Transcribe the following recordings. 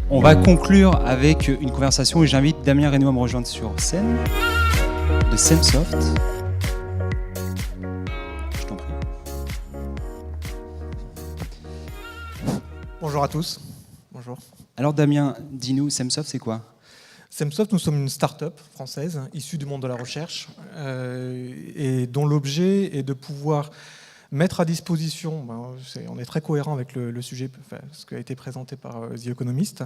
On va conclure avec une conversation et j'invite Damien Reynaud à me rejoindre sur scène de Semsoft. Je t'en prie. Bonjour à tous. Bonjour. Alors Damien, dis-nous, Semsoft c'est quoi ? Semsoft, nous sommes une start-up française issue du monde de la recherche et dont l'objet est de pouvoir mettre à disposition, on est très cohérent avec le sujet, ce qui a été présenté par The Economist,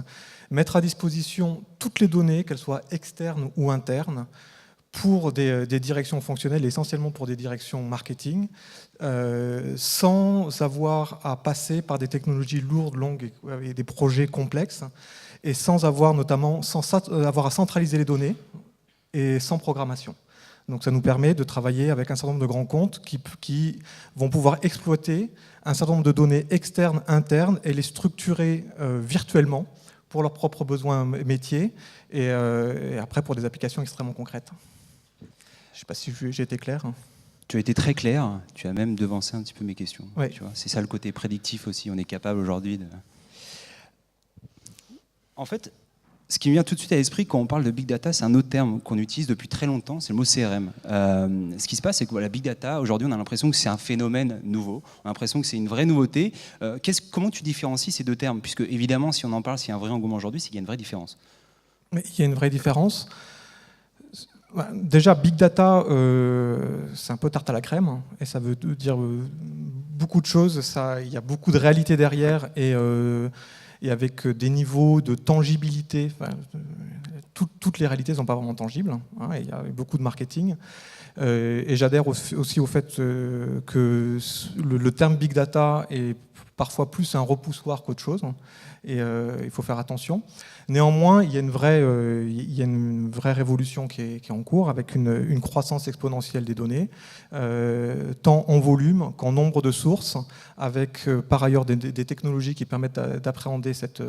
mettre à disposition toutes les données, qu'elles soient externes ou internes, pour des directions fonctionnelles, essentiellement pour des directions marketing, sans avoir à passer par des technologies lourdes, longues et des projets complexes, et sans avoir à centraliser les données et sans programmation. Donc ça nous permet de travailler avec un certain nombre de grands comptes qui vont pouvoir exploiter un certain nombre de données externes, internes, et les structurer virtuellement pour leurs propres besoins métiers, et après pour des applications extrêmement concrètes. Je ne sais pas si j'ai été clair. Tu as été très clair, tu as même devancé un petit peu mes questions. Oui. Tu vois, c'est ça le côté prédictif aussi, on est capable aujourd'hui de... En fait, ce qui me vient tout de suite à l'esprit quand on parle de Big Data, c'est un autre terme qu'on utilise depuis très longtemps, c'est le mot CRM. Ce qui se passe, c'est que la Big Data, aujourd'hui, on a l'impression que c'est un phénomène nouveau, on a l'impression que c'est une vraie nouveauté. Comment tu différencies ces deux termes ? Puisque évidemment, si on en parle, s'il y a un vrai engouement aujourd'hui, c'est qu'il y a une vraie différence. Mais il y a une vraie différence. Déjà, Big Data, c'est un peu tarte à la crème, et ça veut dire beaucoup de choses. Il y a beaucoup de réalité derrière, et avec des niveaux de tangibilité. Toutes les réalités ne sont pas vraiment tangibles, hein, il y a beaucoup de marketing. Et j'adhère aussi au fait que le terme Big Data est parfois plus un repoussoir qu'autre chose, et il faut faire attention. Néanmoins, il y a une vraie révolution qui est en cours, avec une croissance exponentielle des données, tant en volume qu'en nombre de sources, avec par ailleurs des technologies qui permettent d'appréhender cette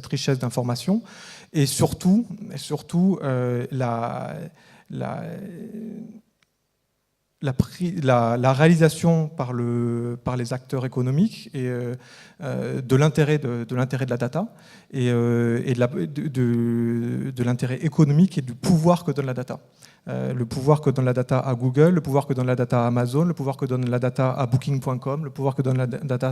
richesse d'informations, et surtout la réalisation par les acteurs économiques et de l'intérêt de la data et de l'intérêt économique et du pouvoir que donne la data. Le pouvoir que donne la data à Google, le pouvoir que donne la data à Amazon, le pouvoir que donne la data à Booking.com, le pouvoir que donne la data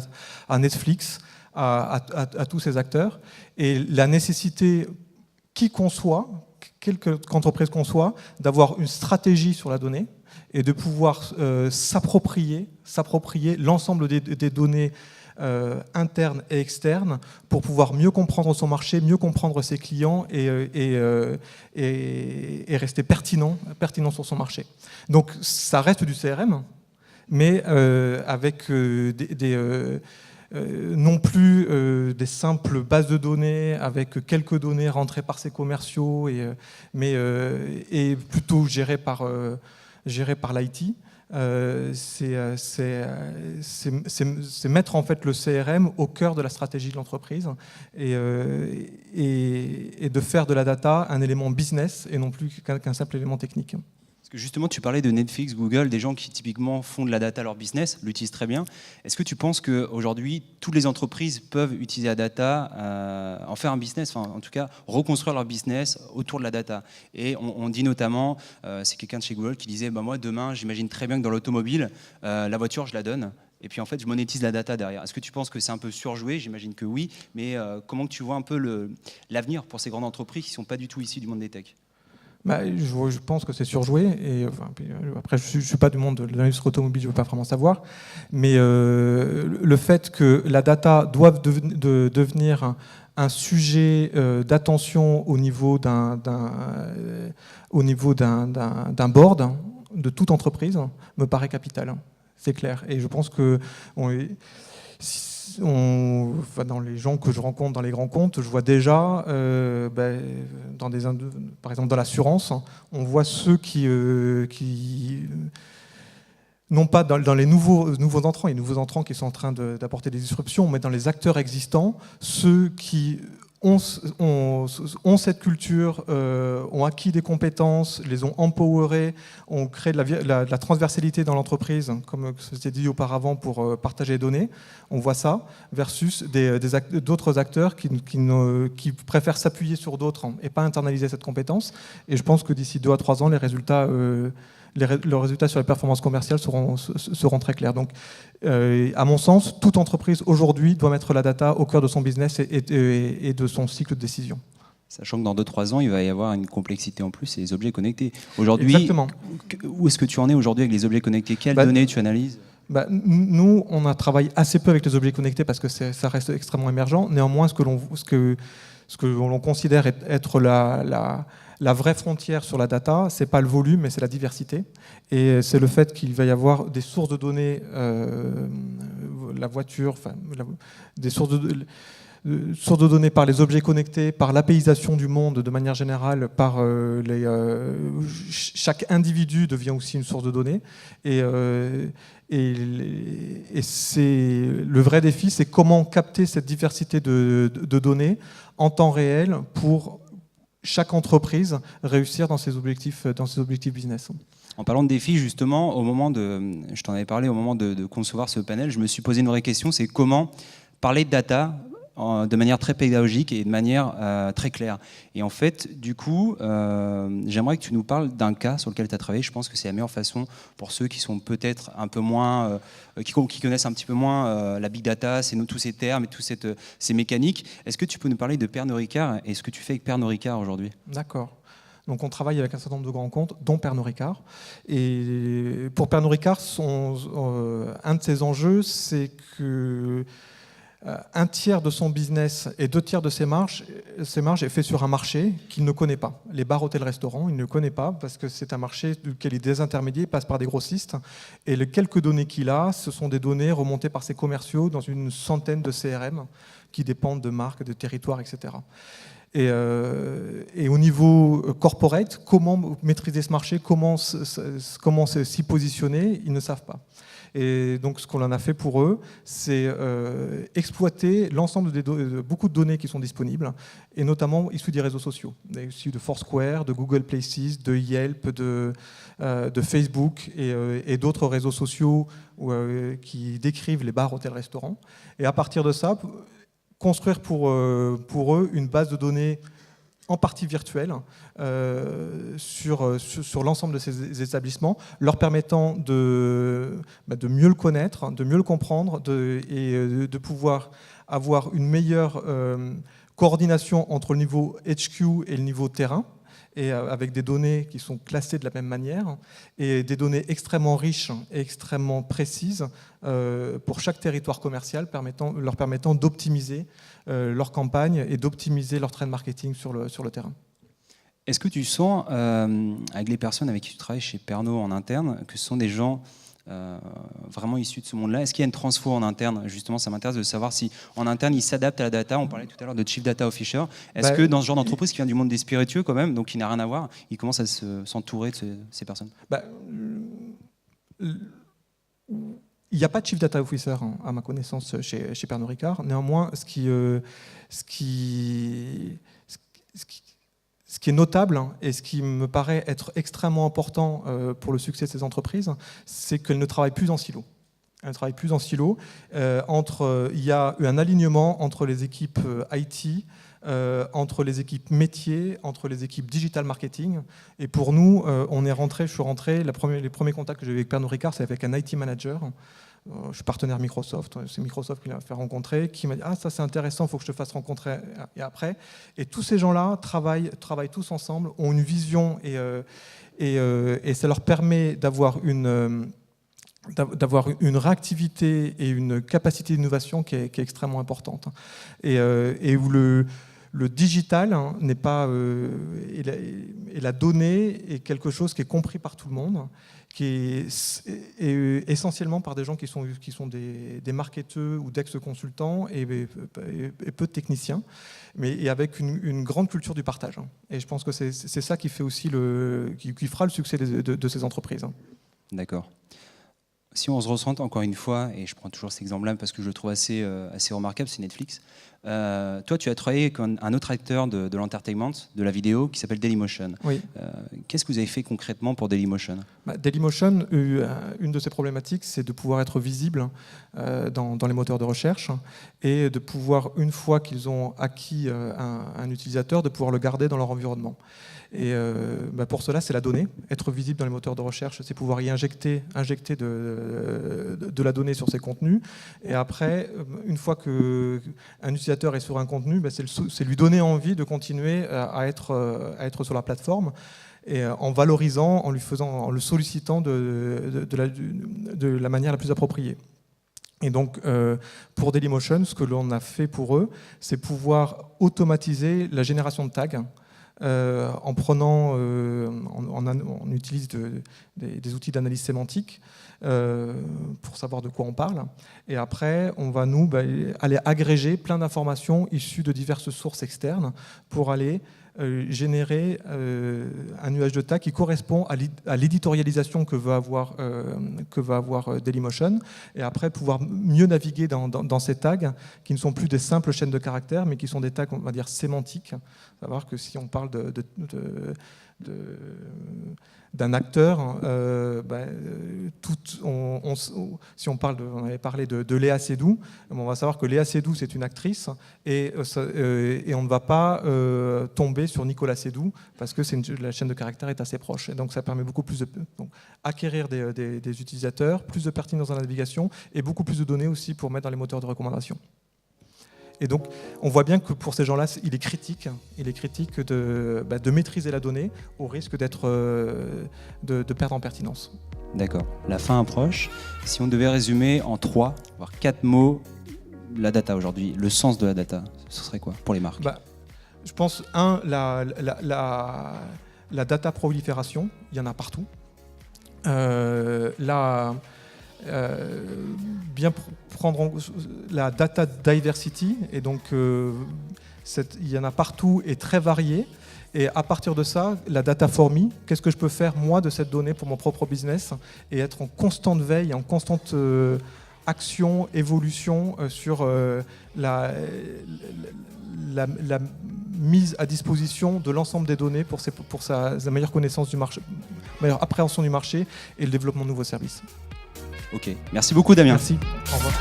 à Netflix, à tous ces acteurs, et la nécessité quelque entreprise qu'on soit, d'avoir une stratégie sur la donnée et de pouvoir s'approprier l'ensemble des données internes et externes pour pouvoir mieux comprendre son marché, mieux comprendre ses clients et rester pertinent sur son marché. Donc ça reste du CRM, mais avec non plus des simples bases de données avec quelques données rentrées par ses commerciaux, mais plutôt gérées par l'IT. C'est mettre en fait le CRM au cœur de la stratégie de l'entreprise et de faire de la data un élément business et non plus qu'un simple élément technique. Parce que justement, tu parlais de Netflix, Google, des gens qui typiquement font de la data leur business, l'utilisent très bien. Est-ce que tu penses qu'aujourd'hui, toutes les entreprises peuvent utiliser la data, en faire un business, enfin, en tout cas, reconstruire leur business autour de la data ? Et on dit notamment, c'est quelqu'un de chez Google qui disait, moi, demain, j'imagine très bien que dans l'automobile, la voiture, je la donne. Et puis en fait, je monétise la data derrière. Est-ce que tu penses que c'est un peu surjoué ? J'imagine que oui. Mais comment tu vois un peu l'avenir pour ces grandes entreprises qui ne sont pas du tout issues du monde des tech ? Je pense que c'est surjoué. Et, après, je ne suis pas du monde de l'industrie automobile, je ne veux pas vraiment savoir. Mais le fait que la data doive devenir un sujet d'attention au niveau d'un board de toute entreprise me paraît capital. C'est clair. Et je pense que dans les gens que je rencontre dans les grands comptes, je vois déjà, par exemple dans l'assurance, on voit ceux qui non pas dans les nouveaux entrants qui sont en train d'apporter des disruptions, mais dans les acteurs existants, ceux qui ont cette culture, ont acquis des compétences, les ont empowerés, ont créé de la transversalité dans l'entreprise, comme c'était dit auparavant, pour partager les données. On voit ça, versus d'autres acteurs qui préfèrent s'appuyer sur d'autres et pas internaliser cette compétence. Et je pense que d'ici 2 à 3 ans, les résultats sur les performances commerciales seront très clairs. Donc, à mon sens, toute entreprise aujourd'hui doit mettre la data au cœur de son business et de son cycle de décision. Sachant que dans 2-3 ans, il va y avoir une complexité en plus, c'est les objets connectés. Aujourd'hui, exactement. Où est-ce que tu en es aujourd'hui avec les objets connectés? Quelles données tu analyses? Nous, on a travaillé assez peu avec les objets connectés parce que ça reste extrêmement émergent. Néanmoins, ce que l'on considère être la vraie frontière sur la data, c'est pas le volume, mais c'est la diversité. Et c'est le fait qu'il va y avoir des sources de données, la voiture, des sources de données par les objets connectés, par l'apéisation du monde de manière générale, par chaque individu devient aussi une source de données. Et c'est le vrai défi, c'est comment capter cette diversité de données en temps réel pour chaque entreprise réussir dans ses objectifs business. En parlant de défis, justement, je t'en avais parlé au moment de concevoir ce panel, je me suis posé une vraie question, c'est comment parler de data de manière très pédagogique et de manière très claire. Et en fait, du coup, j'aimerais que tu nous parles d'un cas sur lequel tu as travaillé. Je pense que c'est la meilleure façon pour ceux qui sont peut-être un peu moins, qui connaissent un petit peu moins la big data, tous ces termes et toutes ces mécaniques. Est-ce que tu peux nous parler de Pernod Ricard et ce que tu fais avec Pernod Ricard aujourd'hui? D'accord. Donc on travaille avec un certain nombre de grands comptes, dont Pernod Ricard. Et pour Pernod Ricard, un de ses enjeux, c'est que un tiers de son business et 2 tiers de ses marges est fait sur un marché qu'il ne connaît pas. Les bars, hôtels, restaurants, il ne connaît pas parce que c'est un marché duquel il est désintermédié, il passe par des grossistes. Et les quelques données qu'il a, ce sont des données remontées par ses commerciaux dans une centaine de CRM qui dépendent de marques, de territoires, etc. Et au niveau corporate, comment maîtriser ce marché, comment s'y positionner, ils ne savent pas. Et donc ce qu'on en a fait pour eux, c'est exploiter l'ensemble beaucoup de données qui sont disponibles, et notamment issues des réseaux sociaux, issues de Foursquare, de Google Places, de Yelp, de Facebook et d'autres réseaux sociaux qui décrivent les bars, hôtels, restaurants. Et à partir de ça, construire pour eux une base de données en partie virtuelle sur l'ensemble de ces établissements, leur permettant de mieux le connaître, de mieux le comprendre et de pouvoir avoir une meilleure coordination entre le niveau HQ et le niveau terrain, et avec des données qui sont classées de la même manière, et des données extrêmement riches et extrêmement précises pour chaque territoire commercial, leur permettant d'optimiser leur campagne et d'optimiser leur trend marketing sur le terrain. Est-ce que tu sens, avec les personnes avec qui tu travailles chez Pernod en interne, que ce sont des gens vraiment issus de ce monde-là? Est-ce qu'il y a une transfo en interne? Justement, ça m'intéresse de savoir si en interne, ils s'adaptent à la data. On parlait tout à l'heure de Chief Data Officer. Est-ce que dans ce genre d'entreprise qui vient du monde des spiritueux quand même, donc qui n'a rien à voir, ils commencent à s'entourer de ces personnes? Il n'y a pas de Chief Data Officer, à ma connaissance, chez Pernod Ricard. Néanmoins, ce qui est notable et ce qui me paraît être extrêmement important pour le succès de ces entreprises, c'est qu'elles ne travaillent plus en silo. Elles ne travaillent plus en silo. Il y a eu un alignement entre les équipes IT, entre les équipes métiers, entre les équipes digital marketing. Et pour nous, je suis rentré, les premiers contacts que j'ai eu avec Pernod Ricard, c'est avec un IT manager. Je suis partenaire Microsoft, c'est Microsoft qui m'a fait rencontrer, qui m'a dit « Ah, ça c'est intéressant, il faut que je te fasse rencontrer et après ». Et tous ces gens-là travaillent tous ensemble, ont une vision et ça leur permet d'avoir une réactivité et une capacité d'innovation qui est extrêmement importante. Et où le digital n'est pas et la donnée est quelque chose qui est compris par tout le monde, qui est essentiellement par des gens qui sont des marketeurs ou d'ex-consultants et peu de techniciens, et avec une grande culture du partage. Et je pense que c'est ça qui fait aussi qui fera le succès de ces entreprises. D'accord. Si on se ressent encore une fois, et je prends toujours cet exemple-là parce que je le trouve assez remarquable, c'est Netflix. Toi, tu as travaillé avec un autre acteur de l'entertainment, de la vidéo, qui s'appelle Dailymotion. Oui. Qu'est-ce que vous avez fait concrètement pour Dailymotion ? Dailymotion, une de ses problématiques, c'est de pouvoir être visible dans les moteurs de recherche et de pouvoir, une fois qu'ils ont acquis un utilisateur, de pouvoir le garder dans leur environnement. Et pour cela, c'est la donnée. Être visible dans les moteurs de recherche, c'est pouvoir y injecter de la donnée sur ces contenus. Et après, une fois qu'un utilisateur est sur un contenu, c'est lui donner envie de continuer à être sur la plateforme, et en valorisant, en le sollicitant de la manière la plus appropriée. Et donc, pour Dailymotion, ce que l'on a fait pour eux, c'est pouvoir automatiser la génération de tags. On utilise des outils d'analyse sémantique pour savoir de quoi on parle. Et après, on va aller agréger plein d'informations issues de diverses sources externes pour aller générer un nuage de tags qui correspond à l'éditorialisation que va avoir Dailymotion, et après pouvoir mieux naviguer dans ces tags qui ne sont plus des simples chaînes de caractères, mais qui sont des tags, on va dire, sémantiques. Savoir que si on parle d'un acteur, si on avait parlé de Léa Seydoux, on va savoir que Léa Seydoux, c'est une actrice, et on ne va pas tomber sur Nicolas Seydoux, parce que la chaîne de caractères est assez proche. Et donc ça permet beaucoup plus de acquérir des utilisateurs, plus de pertinence dans la navigation, et beaucoup plus de données aussi pour mettre dans les moteurs de recommandation. Et donc, on voit bien que pour ces gens-là, il est critique de maîtriser la donnée au risque de perdre en pertinence. D'accord. La fin approche. Si on devait résumer en 3, voire 4 mots, la data aujourd'hui, le sens de la data, ce serait quoi pour les marques ? Je pense, la data prolifération, il y en a partout. Bien prendre la data diversity, et donc il y en a partout et très varié, et à partir de ça, la data for me, qu'est-ce que je peux faire moi de cette donnée pour mon propre business, et être en constante veille, en constante action, évolution sur la mise à disposition de l'ensemble des données pour sa meilleure connaissance du marché, meilleure appréhension du marché et le développement de nouveaux services. Ok, merci beaucoup Damien. Merci, au revoir.